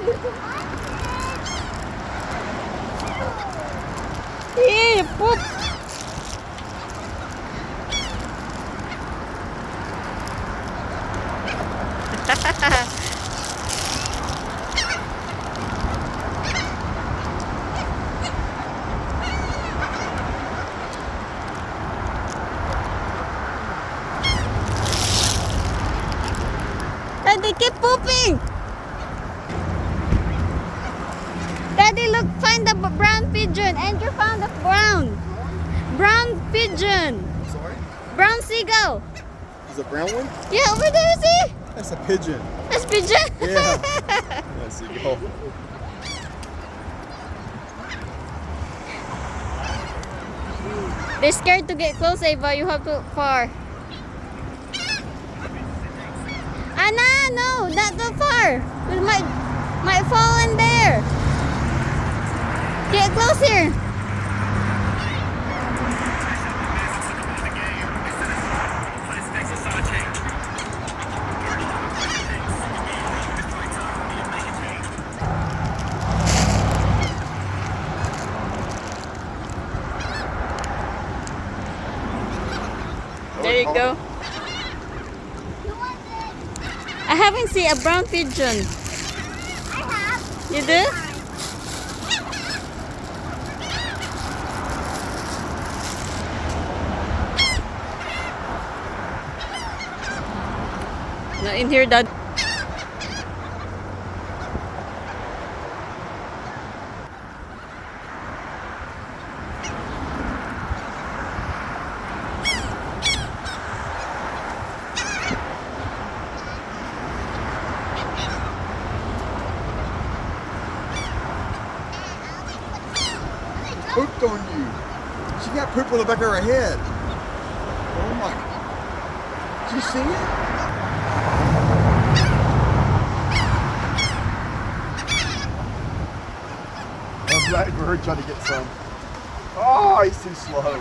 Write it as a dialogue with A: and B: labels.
A: Ew, poop. Daddy, keep pooping. Daddy, look, find the brown pigeon. Andrew found the brown pigeon.
B: Sorry?
A: Brown seagull.
B: Is it a brown one?
A: Yeah, over there, see?
B: That's a pigeon.
A: That's pigeon.
B: Yeah. Let's see. Go.
A: They're scared to get close, Ava. You have to far. Anna, no, not too far. We might fall in there. Get close here. There you go. I haven't seen a brown pigeon.
C: I have.
A: You do? Not in here, Dad.
B: Pooped on you. She got poop on the back of her head. Oh my. Did you see it? A blackbird trying to get some. Oh, he's too slow.